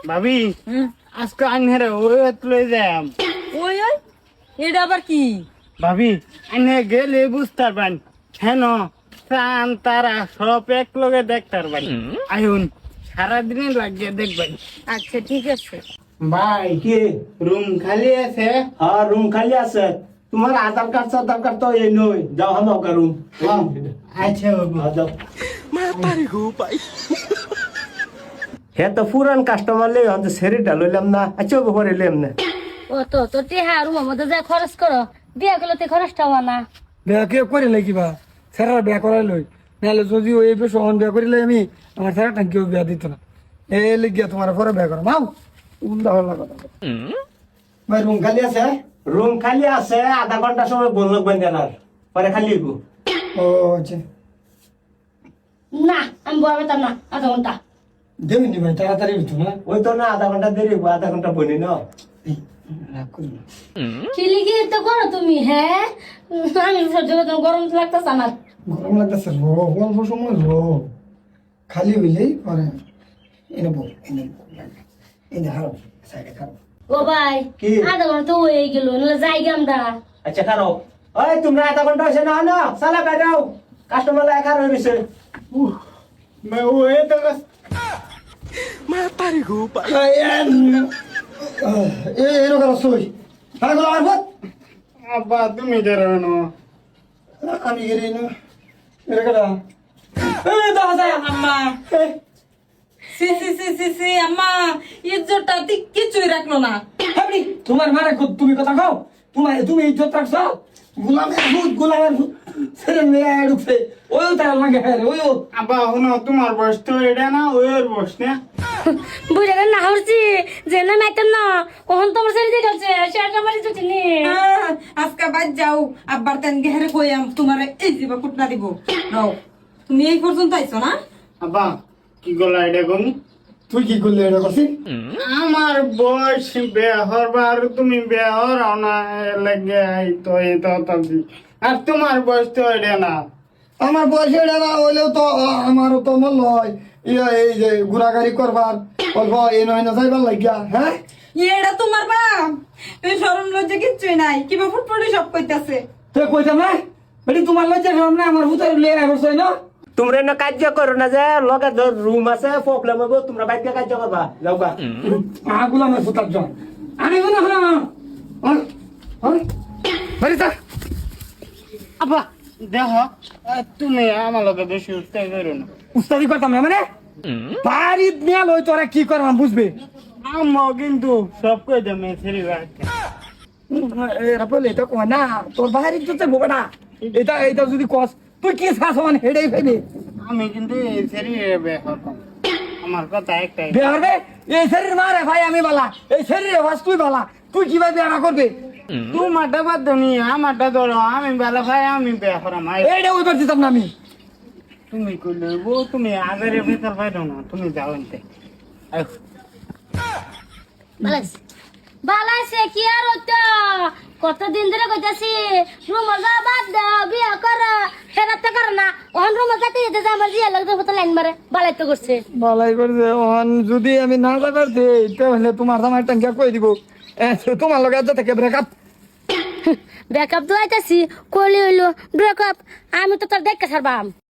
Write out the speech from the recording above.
ভাবি আজকে আনহারে ওই তুলে যাম ওই ওই এটা আবার কি? ভাবি আনহে গেলে বুঝতে পারবেন হেন প্রাণ তারা সব এক লগে দেখতে পারবেন আইন সারাদিনে লাগিয়ে দেখবেন। আচ্ছা ঠিক আছে। ভাই কি রুম খালি আছে? হ্যাঁ রুম খালি আছে। তোমার আধার কার্ড তো এই নই, যাও হাম ওকা রুম। আচ্ছা বাবু যাও হে তো পুরান কাস্টমার লই হন সেরিটা লইলাম না। আচ্ছা পরে লইলাম না। ও তো তোর টেহা রুমের মধ্যে যা খরচ করো বিয়া করলে তো খরচটা হওয়া না। বিয়া কে করে লাগিবা স্যারা বিয়া করাই লই নাহলে যদি ওই বেশন বিয়া করিলে আমি আমার স্যারা কেউ বিয়া দিত না। এই লিখিয়া তোমার পরে বিয়া করো মাও উল্টা হল্লা কথা। ভাই রুম খালি আছে? রুম খালি আছে, আধা ঘন্টা সময় বল লাগবেন জানার পরে খালি হইব। ও আচ্ছা না আমি বয়া পেতাম না আধা ঘন্টা। দেবিনি ভাই তাড়াতাড়ি হইতো না। ওই তো না আধা ঘন্টা দেরি হইব, আধা ঘন্টা বলি না। রাগ করি না। কি লিখে তো করো তুমি? হ্যাঁ আমি সহ্য করতে গরম লাগতেছে আমার। গরম লাগতেছে রো অল্প সময় রো খালি হইলেই পরে এনে বল এনে হারো সাইডে খারো। ও ভাই কি? আধা ঘন্টা তো হয়ে গেল নাহলে যাই আমরা। আচ্ছা খারো। ওই তোমরা আধা ঘন্টা হইছে না না সালা বেরাও, কাস্টমার লাই খার হই গেছে। मैं वो है तो এনো করো সই হ্যাঁ গুলো আর বল अब्बा तुम इधर रहना আমি গেলি না এরে কেডা এই দাও যায় আম্মা সি সি সি সি সি আম্মা ইজ্জতটা ঠিক কিছুই রাখলো না। আপনি তোমার মারে তুমি কথা কও তুমি ইজ্জত রাখছো গোলামের ভূত ছেড়ে মেয়ে ঢুকছে ওই তার লাগে হ্যাঁ ওই अब्बा होना तुम्हारे बस तो एडा ना ओयर बस ने বুঝে না হরছি যে না মাইতাম না কখন তোমার ছেড়ে দিয়ে গেছে সেটা মারি তো চিনি। আজকে বাদ যাও আব্বার তেন গেহরে কইয়াম তোমার এই জীবা কুটনা দিব নাও। তুমি এই পর্যন্ত আইছো না? अब्बा की गोला एडा कोन তুই কি করলি এটা করছিস আমার বয়স বেহর বার তুমি বেহর না লাগে আই তো এই তো তবে আর তোমার বয়স তো এডা না আমার বয়স এটা না হইলেও তো আমারও তো মন লয় ইয়া এই যে ঘোরাঘুরি করবার অল্প এই নয় না যাইবার লাগিয়া হ্যাঁ এটা তোমার বাপ এই শরম লজ্জা কিচ্ছুই নাই কিবা ফুটফুটি সব কইতাছে। তুই কইতাম না বেটি তোমার লজ্জা সব না আমার ভূতের লিয়ে আসছে না তোমরা না কাজ করো না যে লগে রুম আছে প্রবলেম হইব, তোমরা বাইরে কাজ করবা যাও গা। আগুলা আমার ভূতার জন আমি কোন বাড়ি থাক আব্বা দেখো তুমি আমার লগে বেশি উঠতে করো না উস্তাদি করতাম না মানে বাড়ি নিয়ে লই তোরা কি করবাম বুঝবে আমও কিন্তু সব কই দে মে ছেড়ে রাখতে এরা বলে এটা কয় না তোর বাড়ি তো বোবাটা এটা এটা যদি কস তুই কি খাস মানে হেডেই ফেলে আমি কিন্তু এই ছেড়ে বেহর কম আমার কথা একটাই বিহারবে এই শরীর মারে ভাই আমি বালা এই শরীরে ভাস তুই বালা তুই কিভাবে বিয়া করবে তোমারটা বাদ ধনি আমারটা ধরো আমি বেলা ভাই আমি বেহর আমার এইটা ওই দিতাম না আমি তুমি কইলে বউ তুমি আগারে বেকার পাইরো না তুমি যাও এনতে বালাইছে বালাইছে কি আর হতো কতদিন ধরে কইতাছি রুমে যা বাদ দাও বিয়া কর ফেরাতে কর না ওহন রুমে যাতে যেতে যা আমার জিয়া লাগবে তো লাইন মারে বালাই তো করছে বালাই করছে ওহান যদি আমি না যাবার দেই তাহলে তোমার জামাই টাঙ্গা কই দিব তোমার লগে যা থেকে ব্রেকআপ ব্রেকআপ তো আইতাছি কলি হইলো ব্রেকআপ আমি তো তোর দেখতে ছাড়বাম।